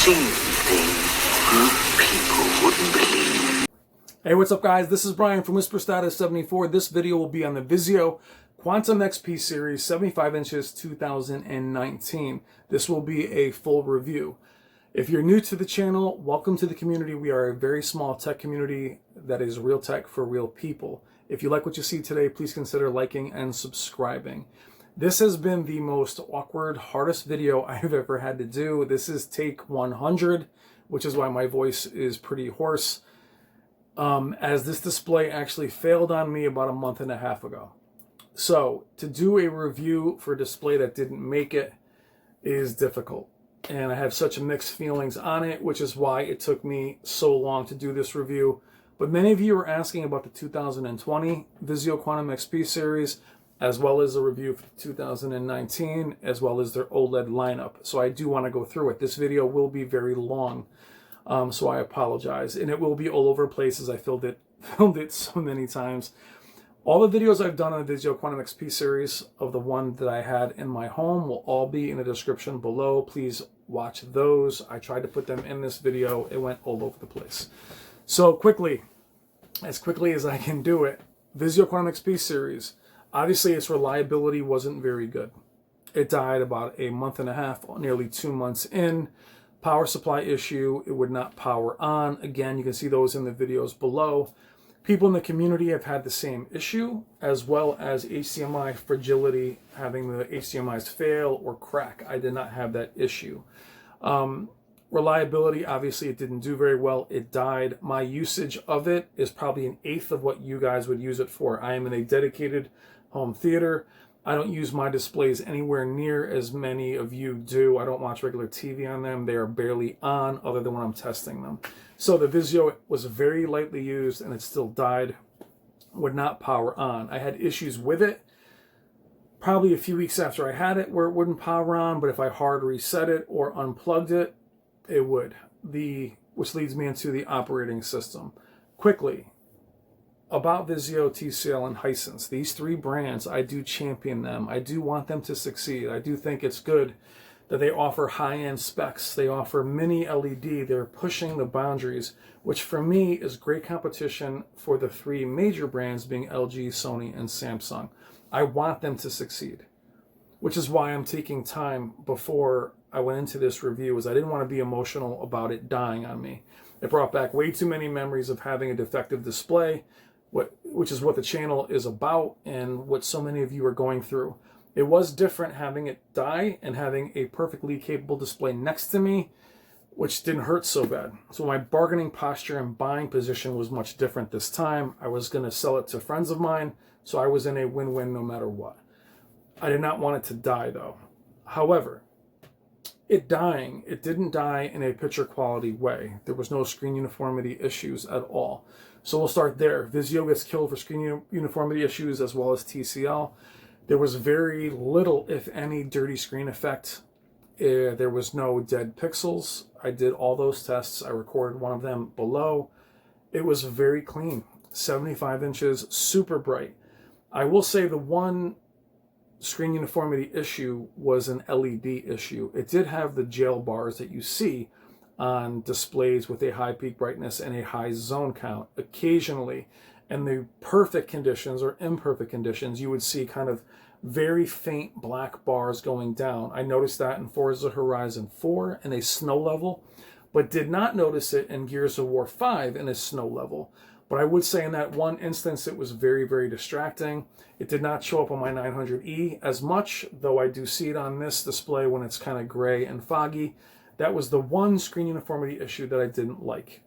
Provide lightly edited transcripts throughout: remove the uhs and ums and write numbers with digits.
seen things people wouldn't believe. Hey, what's up guys? This is Brian from Whisper Status 74. This video will be on the Vizio Quantum XP series 75 inches 2019. This will be a full review. If you're new to the channel, welcome to the community. We are a very small tech community that is real tech for real people. If you like what you see today, please consider liking and subscribing. This has been the most awkward, hardest video I've ever had to do. This is take 100, which is why my voice is pretty hoarse, as this display actually failed on me about a month and a half ago. So to do a review for a display that didn't make it is difficult. And I have such mixed feelings on it, which is why it took me so long to do this review. But many of you are asking about the 2020 Vizio Quantum XP series, as well as a review for 2019, as well as their OLED lineup. So I do want to go through it. This video will be very long, so I apologize. And it will be all over places. I filmed it so many times. All the videos I've done on the Vizio Quantum XP series of the one that I had in my home will all be in the description below. Please watch those. I tried to put them in this video. It went all over the place. So as quickly as I can do it, Vizio Quantum XP series, obviously its reliability wasn't very good. It died about a month and a half, nearly 2 months in. Power supply issue, it would not power on. Again, you can see those in the videos below. People in the community have had the same issue, as well as HDMI fragility, having the HDMIs fail or crack. I did not have that issue. Reliability, obviously it didn't do very well. It died. My usage of it is probably 1/8 of what you guys would use it for. I am in a dedicated home theater. I don't use my displays anywhere near as many of you do. I don't watch regular TV on them. They are barely on other than when I'm testing them. So the Vizio was very lightly used and it still died, would not power on. I had issues with it probably a few weeks after I had it where it wouldn't power on, but if I hard reset it or unplugged it, it would. Which leads me into the operating system. Quickly, about Vizio, TCL, and Hisense. These three brands, I do champion them. I do want them to succeed. I do think it's good that they offer high-end specs. They offer mini LED. They're pushing the boundaries, which for me is great competition for the three major brands being LG, Sony, and Samsung. I want them to succeed, which is why I'm taking time before I went into this review, is I didn't want to be emotional about it dying on me. It brought back way too many memories of having a defective display, which is what the channel is about and what so many of you are going through. It was different having it die and having a perfectly capable display next to me, which didn't hurt so bad. So my bargaining posture and buying position was much different this time. I was going to sell it to friends of mine, so I was in a win-win no matter what. I did not want it to die though. However, it didn't die in a picture quality way. There was no screen uniformity issues at all. So we'll start there. Vizio gets killed for screen uniformity issues as well as TCL. There was very little, if any, dirty screen effect. There was no dead pixels. I did all those tests. I recorded one of them below. It was very clean. 75 inches, super bright. I will say the one screen uniformity issue was an LED issue. It did have the jail bars that you see on displays with a high peak brightness and a high zone count. Occasionally, in the perfect conditions or imperfect conditions, you would see kind of very faint black bars going down. I noticed that in Forza Horizon 4 in a snow level, but did not notice it in Gears of War 5 in a snow level. But I would say in that one instance, it was very, very distracting. It did not show up on my 900E as much, though I do see it on this display when it's kind of gray and foggy. That was the one screen uniformity issue that I didn't like.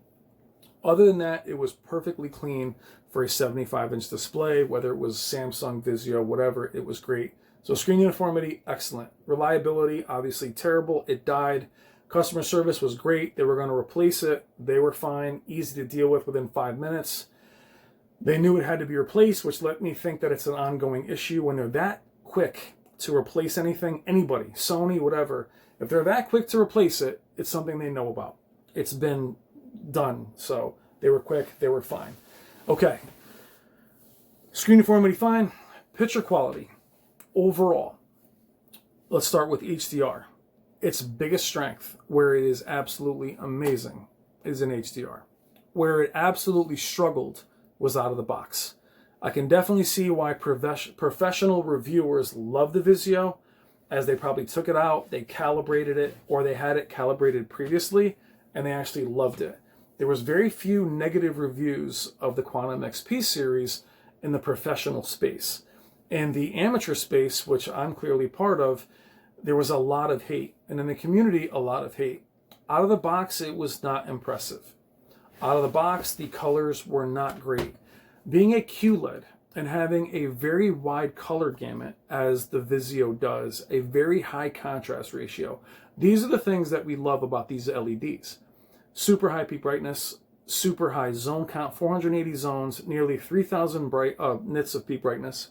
Other than that, it was perfectly clean for a 75-inch display, whether it was Samsung, Vizio, whatever, it was great. So screen uniformity, excellent. Reliability, obviously terrible. It died. Customer service was great. They were going to replace it. They were fine, easy to deal with within 5 minutes. They knew it had to be replaced, which let me think that it's an ongoing issue. When they're that quick to replace anything, anybody, Sony, whatever, if they're that quick to replace it, it's something they know about. It's been done. So they were quick, they were fine. Okay. Screen uniformity, fine. Picture quality. Overall, let's start with HDR. its biggest strength, where it is absolutely amazing, is in HDR. Where it absolutely struggled was out of the box. I can definitely see why professional reviewers love the Vizio, as they probably took it out, they calibrated it, or they had it calibrated previously, and they actually loved it. There was very few negative reviews of the Quantum XP series in the professional space. In the amateur space, which I'm clearly part of, there was a lot of hate. And in the community, a lot of hate. Out of the box, it was not impressive. Out of the box, the colors were not great. Being a QLED and having a very wide color gamut, as the Vizio does, a very high contrast ratio, these are the things that we love about these LEDs. Super high peak brightness, super high zone count, 480 zones, nearly 3,000 nits of peak brightness,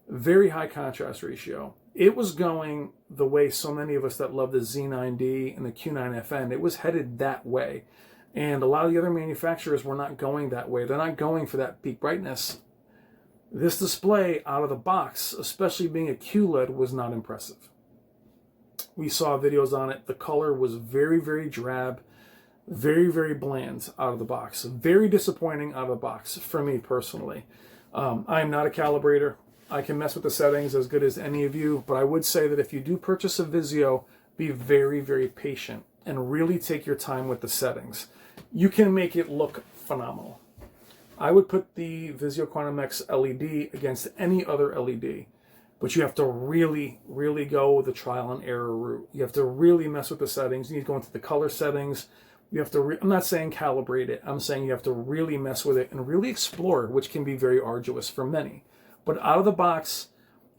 very high contrast ratio. It was going the way so many of us that love the Z9D and the Q9FN, it was headed that way. And a lot of the other manufacturers were not going that way. They're not going for that peak brightness. This display out of the box, especially being a QLED, was not impressive. We saw videos on it. The color was very, very drab, very, very bland out of the box. Very disappointing out of the box for me personally. I am not a calibrator. I can mess with the settings as good as any of you, but I would say that if you do purchase a Vizio, be very, very patient and really take your time with the settings. You can make it look phenomenal. I would put the Vizio Quantum X LED against any other LED, but you have to really, really go the trial and error route. You have to really mess with the settings. You need to go into the color settings. You have to, I'm not saying calibrate it. I'm saying you have to really mess with it and really explore, which can be very arduous for many. But out of the box,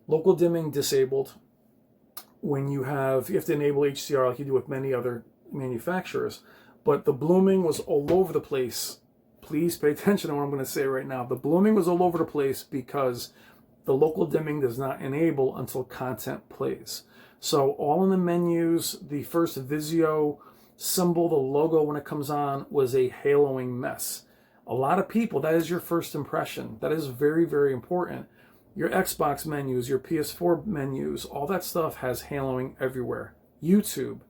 local dimming disabled. When you have to enable HDR like you do with many other manufacturers. But the blooming was all over the place. Please pay attention to what I'm going to say right now. The blooming was all over the place because the local dimming does not enable until content plays. So all in the menus, the first Vizio symbol, the logo when it comes on, was a haloing mess. A lot of people, that is your first impression. That is very, very important. Your Xbox menus, your PS4 menus, all that stuff has haloing everywhere. YouTube.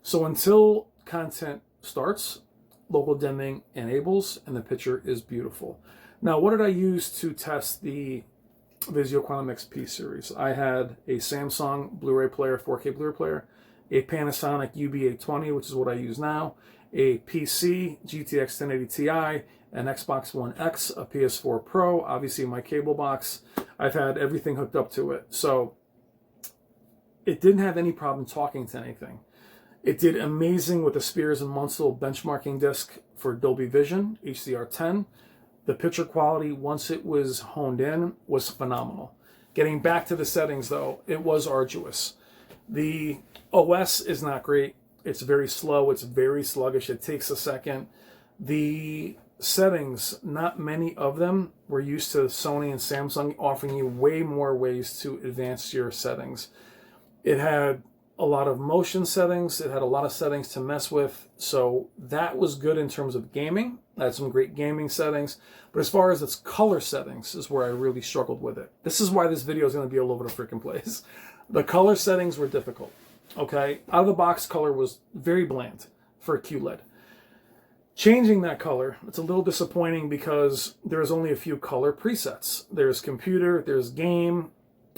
So until content starts, local dimming enables, and the picture is beautiful. Now, what did I use to test the Vizio Quantum XP series? I had a Samsung Blu-ray player, 4K Blu-ray player, a Panasonic UB820, which is what I use now, a PC GTX 1080 Ti, an Xbox One X, a PS4 Pro, obviously my cable box. I've had everything hooked up to it. So it didn't have any problem talking to anything. It did amazing with the Spears and Munsell benchmarking disc for Dolby Vision, HDR10. The picture quality, once it was honed in, was phenomenal. Getting back to the settings, though, it was arduous. The OS is not great. It's very slow. It's very sluggish. It takes a second. The settings, not many of them. We're used to Sony and Samsung offering you way more ways to advance your settings. It had a lot of motion settings. It had a lot of settings to mess with. So that was good in terms of gaming. It had some great gaming settings. But as far as its color settings is where I really struggled with it. This is why this video is going to be all over the freaking place. The color settings were difficult. Okay, out of the box color was very bland for a QLED. Changing that color, it's a little disappointing because there's only a few color presets. There's computer, there's game,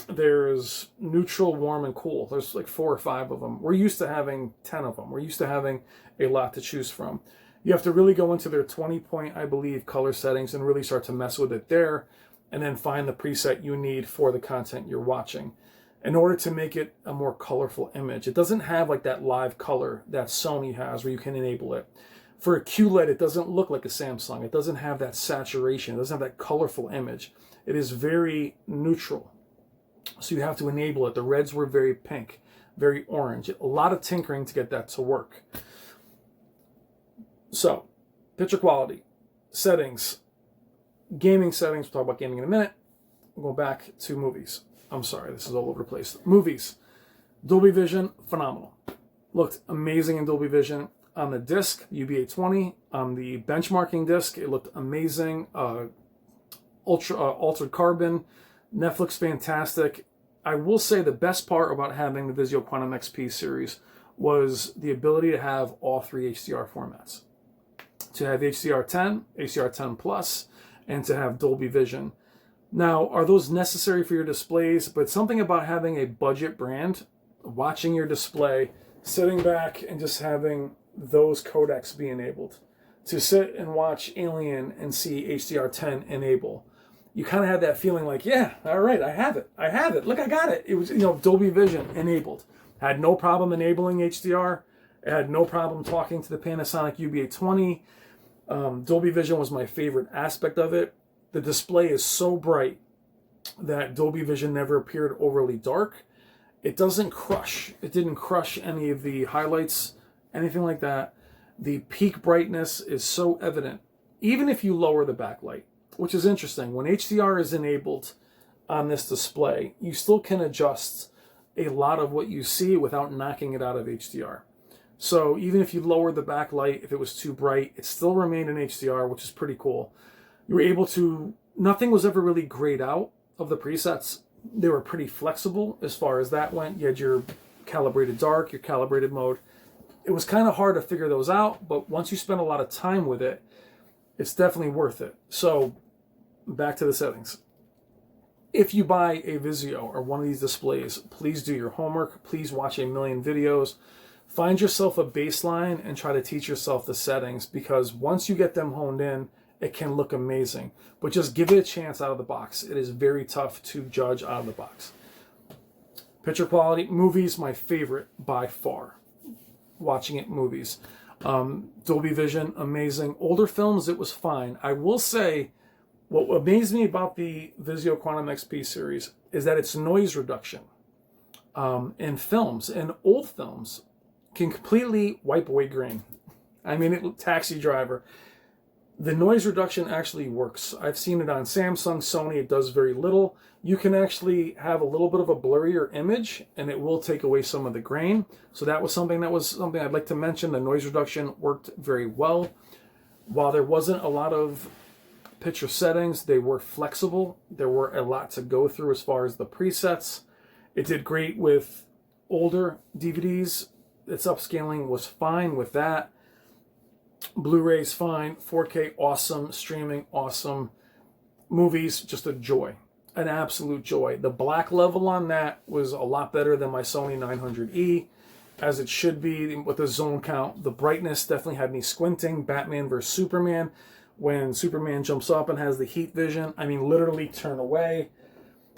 there's neutral, warm, and cool. There's like 4 or 5 of them. We're used to having 10 of them. We're used to having a lot to choose from. You have to really go into their 20-point, I believe, color settings and really start to mess with it there, and then find the preset you need for the content you're watching in order to make it a more colorful image. It doesn't have like that live color that Sony has where you can enable it. For a QLED, it doesn't look like a Samsung. It doesn't have that saturation. It doesn't have that colorful image. It is very neutral. So you have to enable it. The reds were very pink, very orange. A lot of tinkering to get that to work. So, picture quality, settings, gaming settings. We'll talk about gaming in a minute. We'll go back to movies. I'm sorry, this is all over the place. Movies. Dolby Vision, phenomenal. Looked amazing in Dolby Vision. On the disc, UB820. On the benchmarking disc, it looked amazing. Altered Carbon. Netflix, fantastic. I will say the best part about having the Vizio Quantum XP series was the ability to have all three HDR formats. To have HDR10, HDR10 Plus, and to have Dolby Vision. Now, are those necessary for your displays? But something about having a budget brand, watching your display, sitting back and just having those codecs be enabled. To sit and watch Alien and see HDR10 enable. You kind of had that feeling like, yeah, all right, I have it. Look, I got it. It was, Dolby Vision enabled. Had no problem enabling HDR. I had no problem talking to the Panasonic UB820. Dolby Vision was my favorite aspect of it. The display is so bright that Dolby Vision never appeared overly dark. It doesn't crush. It didn't crush any of the highlights, anything like that. The peak brightness is so evident, even if you lower the backlight, which is interesting. When HDR is enabled on this display, you still can adjust a lot of what you see without knocking it out of HDR. So even if you lower the backlight, if it was too bright, it still remained in HDR, which is pretty cool. You were able to, nothing was ever really grayed out of the presets. They were pretty flexible as far as that went. You had your calibrated dark, your calibrated mode. It was kind of hard to figure those out, but once you spend a lot of time with it, it's definitely worth it. So back to the settings. If you buy a Vizio or one of these displays, please do your homework. Please watch a million videos. Find yourself a baseline and try to teach yourself the settings, because once you get them honed in, it can look amazing. But just give it a chance out of the box. It is very tough to judge out of the box. Picture quality, movies, my favorite by far. Watching it, movies. Dolby Vision, amazing. Older films, it was fine. I will say, what amazed me about the Vizio Quantum XP series is that its noise reduction in films, and old films, can completely wipe away grain. I mean, Taxi Driver. The noise reduction actually works. I've seen it on Samsung, Sony. It does very little. You can actually have a little bit of a blurrier image, and it will take away some of the grain. So that was something I'd like to mention. The noise reduction worked very well. While there wasn't a lot of picture settings, they were flexible. There were a lot to go through as far as the presets. It did great with older DVDs. Its upscaling was fine with that. Blu-ray's fine. 4K, awesome. Streaming, awesome. Movies, just a joy. An absolute joy. The black level on that was a lot better than my Sony 900E, as it should be with the zone count. The brightness definitely had me squinting. Batman vs. Superman. When Superman jumps up and has the heat vision, I mean, literally turn away.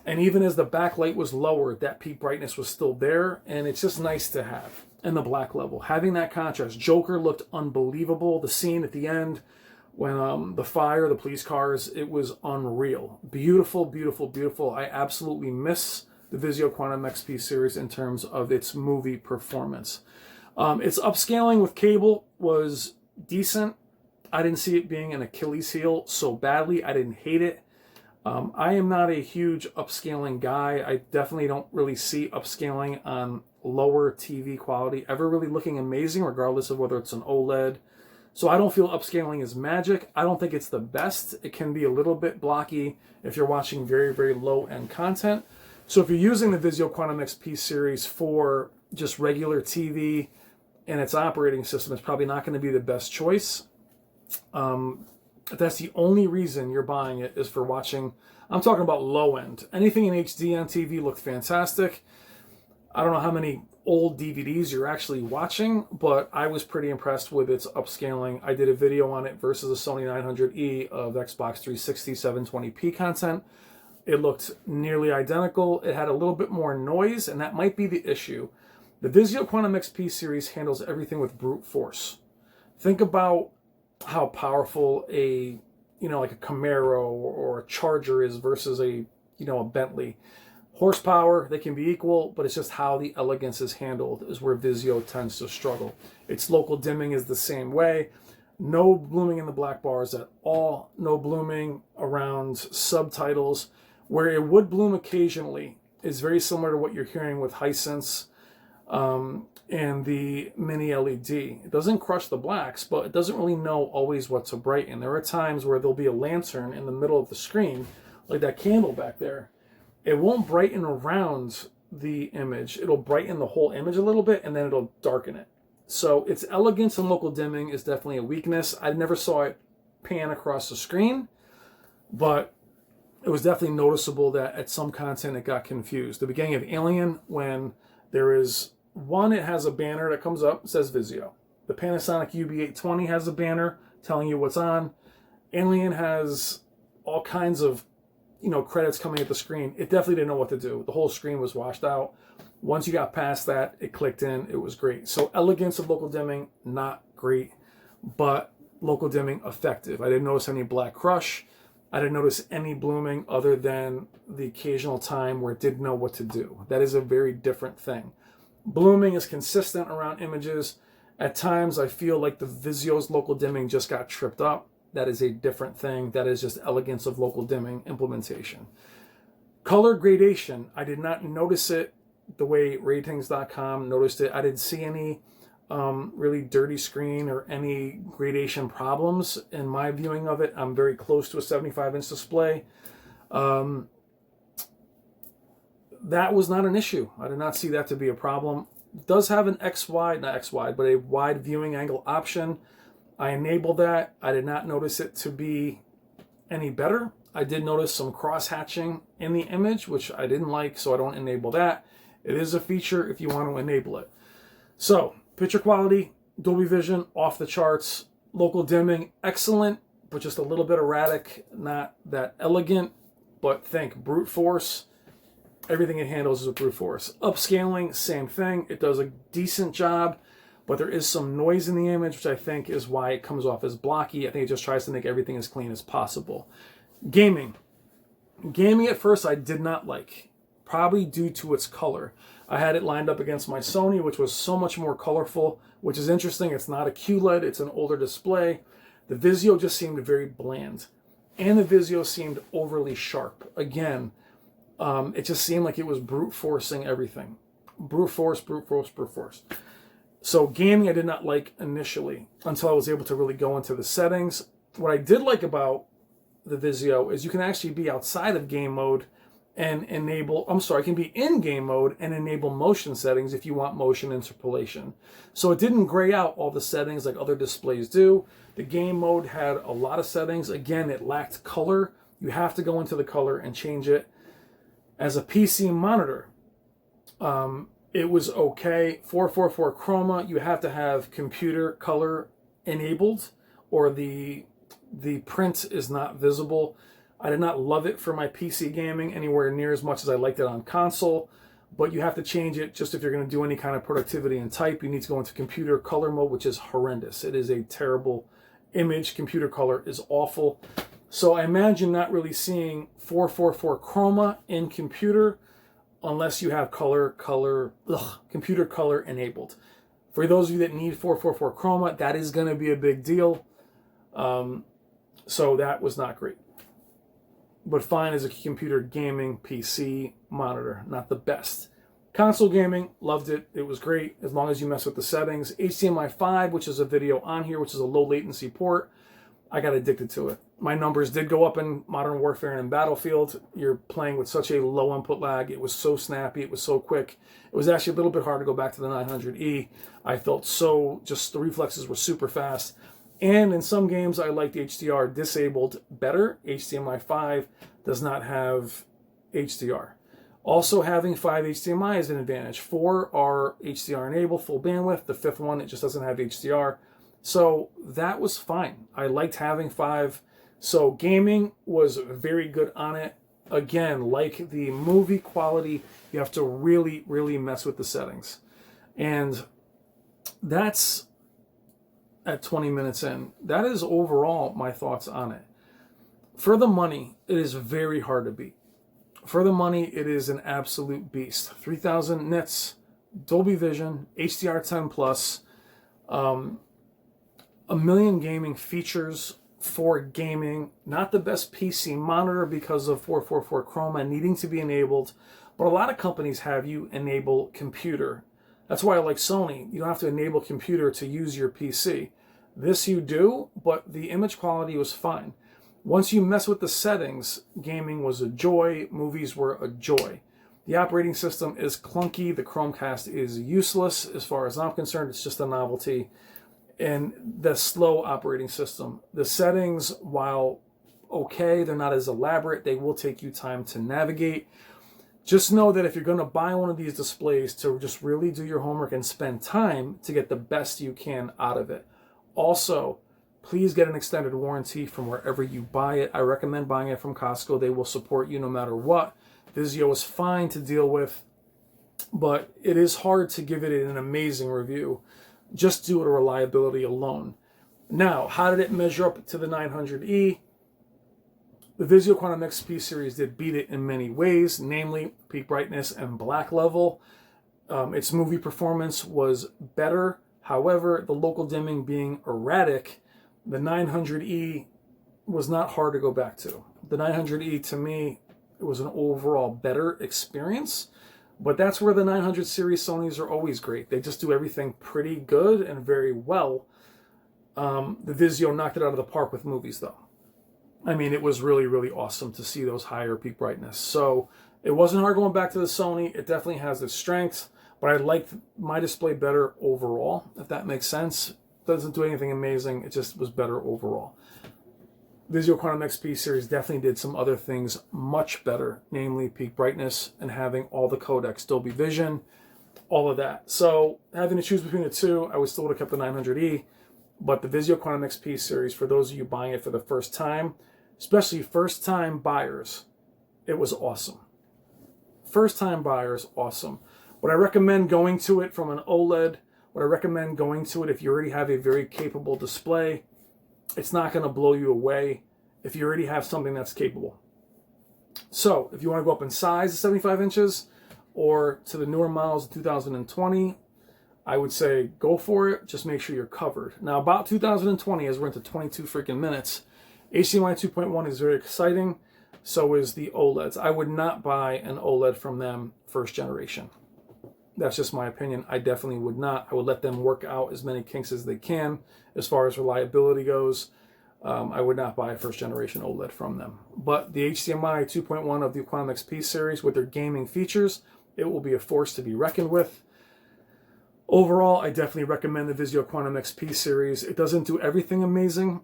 And even as the backlight was lowered, that peak brightness was still there, and it's just nice to have. And the black level, having that contrast. Joker looked unbelievable. The scene at the end when the fire, the police cars, it was unreal. Beautiful, beautiful, beautiful. I absolutely miss the Vizio Quantum XP series in terms of its movie performance. Its upscaling with cable was decent. I didn't see it being an Achilles heel so badly. I didn't hate it. I am not a huge upscaling guy. I definitely don't really see upscaling on lower TV quality ever really looking amazing, regardless of whether it's an OLED. So I don't feel upscaling is magic. I don't think it's the best. It can be a little bit blocky if you're watching very, very low-end content. So if you're using the Vizio Quantum XP series for just regular TV and its operating system, it's probably not going to be the best choice. If that's the only reason you're buying it is for watching, I'm talking about low end. Anything in HD on TV looked fantastic. I don't know how many old DVDs you're actually watching, but I was pretty impressed with its upscaling. I did a video on it versus a Sony 900E of Xbox 360 720p content. It looked nearly identical. It had a little bit more noise, and that might be the issue. The Vizio Quantum XP series handles everything with brute force. Think about how powerful a, like a Camaro or a Charger is versus a Bentley. Horsepower, they can be equal, but it's just how the elegance is handled is where Vizio tends to struggle. Its local dimming is the same way. No blooming in the black bars at all. No blooming around subtitles. Where it would bloom occasionally is very similar to what you're hearing with Hisense and the mini LED. It doesn't crush the blacks, but it doesn't really know always what to brighten. There are times where there'll be a lantern in the middle of the screen, like that candle back there. It won't brighten around the image. It'll brighten the whole image a little bit, and then it'll darken it. So its elegance and local dimming is definitely a weakness. I never saw it pan across the screen, but it was definitely noticeable that at some content it got confused. The beginning of Alien, when there is one, it has a banner that comes up, says Vizio. The Panasonic UB820 has a banner telling you what's on. Alien has all kinds of, credits coming at the screen. It definitely didn't know what to do. The whole screen was washed out. Once you got past that, it clicked in. It was great. So elegance of local dimming, not great, but local dimming effective. I didn't notice any black crush. I didn't notice any blooming other than the occasional time where it didn't know what to do. That is a very different thing. Blooming is consistent around images. At times, I feel like the Vizio's local dimming just got tripped up. That is a different thing. That is just elegance of local dimming implementation. Color gradation, I did not notice it the way ratings.com noticed it. I didn't see any really dirty screen or any gradation problems in my viewing of it. I'm very close to a 75-inch display. That was not an issue. I did not see that to be a problem. It does have an but a wide viewing angle option. I enabled that. I did not notice it to be any better. I did notice some cross-hatching in the image, which I didn't like, so I don't enable that. It is a feature if you want to enable it. So, picture quality, Dolby Vision, off the charts. Local dimming, excellent, but just a little bit erratic, not that elegant. But think brute force. Everything it handles is a brute force. Upscaling, same thing. It does a decent job, but there is some noise in the image, which I think is why it comes off as blocky. I think it just tries to make everything as clean as possible. Gaming. Gaming at first I did not like, probably due to its color. I had it lined up against my Sony, which was so much more colorful, which is interesting. It's not a QLED, it's an older display. The Vizio just seemed very bland. And the Vizio seemed overly sharp. Again, it just seemed like it was brute forcing everything. Brute force, brute force, brute force. So gaming I did not like initially until I was able to really go into the settings. What I did like about the Vizio is you can actually be outside of game mode and enable, it can be in game mode and enable motion settings if you want motion interpolation. So it didn't gray out all the settings like other displays do. The game mode had a lot of settings. Again, it lacked color. You have to go into the color and change it. As a PC monitor, it was okay. 444 chroma, you have to have computer color enabled or the print is not visible. I did not love it for my PC gaming anywhere near as much as I liked it on console, but you have to change it just if you're going to do any kind of productivity and type. You need to go into computer color mode, which is horrendous. It is a terrible image. Computer color is awful. So I imagine not really seeing 444 chroma in computer unless you have computer color enabled. For those of you that need 444 chroma, that is going to be a big deal. So that was not great. But fine as a computer gaming PC monitor, not the best. Console gaming, loved it. It was great as long as you mess with the settings. HDMI 5, which is a video on here, which is a low latency port. I got addicted to it. My numbers did go up in Modern Warfare and in Battlefield. You're playing with such a low input lag. It was so snappy. It was so quick. It was actually a little bit hard to go back to the 900E. I felt the reflexes were super fast. And in some games, I liked HDR disabled better. HDMI 5 does not have HDR. Also, having 5 HDMI is an advantage. 4 are HDR enabled, full bandwidth. The 5th one, it just doesn't have HDR. So that was fine. I liked having 5. So gaming was very good on it. Again, like the movie quality, you have to really, really mess with the settings. And that's at 20 minutes in. That is overall my thoughts on it. For the money, it is very hard to beat. For the money, it is an absolute beast. 3,000 nits, Dolby Vision, HDR10 Plus, a million gaming features for gaming. Not the best PC monitor because of 444 chroma needing to be enabled, but a lot of companies have you enable computer. That's why I like Sony. You don't have to enable computer to use your PC. This you do, but the image quality was fine. Once you mess with the settings, gaming was a joy, movies were a joy. The operating system is clunky. The Chromecast is useless as far as I'm concerned. It's just a novelty. And the slow operating system. The settings, while okay, they're not as elaborate. They will take you time to navigate. Just know that if you're going to buy one of these displays, to just really do your homework and spend time to get the best you can out of it. Also, please get an extended warranty from wherever you buy it. I recommend buying it from Costco. They will support you no matter what. Vizio is fine to deal with, but it is hard to give it an amazing review just due to reliability alone. Now, how did it measure up to the 900E? The Vizio Quantum XP series did beat it in many ways, namely peak brightness and black level. Its movie performance was better. However, the local dimming being erratic, the 900E was not hard to go back to. The 900E, to me, it was an overall better experience, but that's where the 900 series Sonys are always great. They just do everything pretty good and very well. The Vizio knocked it out of the park with movies, though. I mean, it was really, really awesome to see those higher peak brightness. So it wasn't hard going back to the Sony. It definitely has its strengths, but I liked my display better overall, if that makes sense. Doesn't do anything amazing. It just was better overall. Vizio Quantum XP series definitely did some other things much better, namely peak brightness and having all the codecs, Dolby Vision, all of that. So having to choose between the two, I would still would have kept the 900E, but the Vizio Quantum XP series, for those of you buying it for the first time, especially first-time buyers, it was awesome. First-time buyers, awesome. Would I recommend going to it from an OLED? Would I recommend going to it if you already have a very capable display? It's not going to blow you away if you already have something that's capable. So, if you want to go up in size to 75 inches or to the newer models of 2020, I would say go for it. Just make sure you're covered. Now, about 2020, as we're into 22 freaking minutes, HDMI 2.1 is very exciting. So is the OLEDs. I would not buy an OLED from them first generation. That's just my opinion. I definitely would not. I would let them work out as many kinks as they can as far as reliability goes. I would not buy a first generation OLED from them. But the HDMI 2.1 of the Quantum XP series with their gaming features, it will be a force to be reckoned with. Overall, I definitely recommend the Vizio Quantum XP series. It doesn't do everything amazing.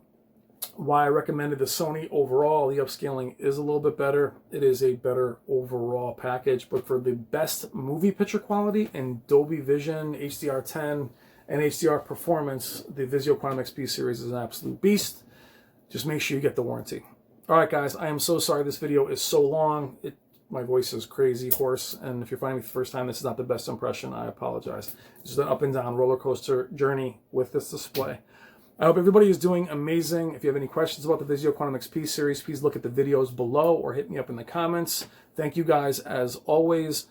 Why I recommended the Sony overall, the upscaling is a little bit better. It is a better overall package, but for the best movie picture quality and Dolby Vision, HDR10, and HDR performance, the Vizio Quantum XP series is an absolute beast. Just make sure you get the warranty. All right, guys, I am so sorry this video is so long. My voice is crazy hoarse, and if you're finding me for the first time, this is not the best impression. I apologize. It's just an up and down roller coaster journey with this display. I hope everybody is doing amazing. If you have any questions about the Vizio Quantum XP series, please look at the videos below or hit me up in the comments. Thank you guys as always.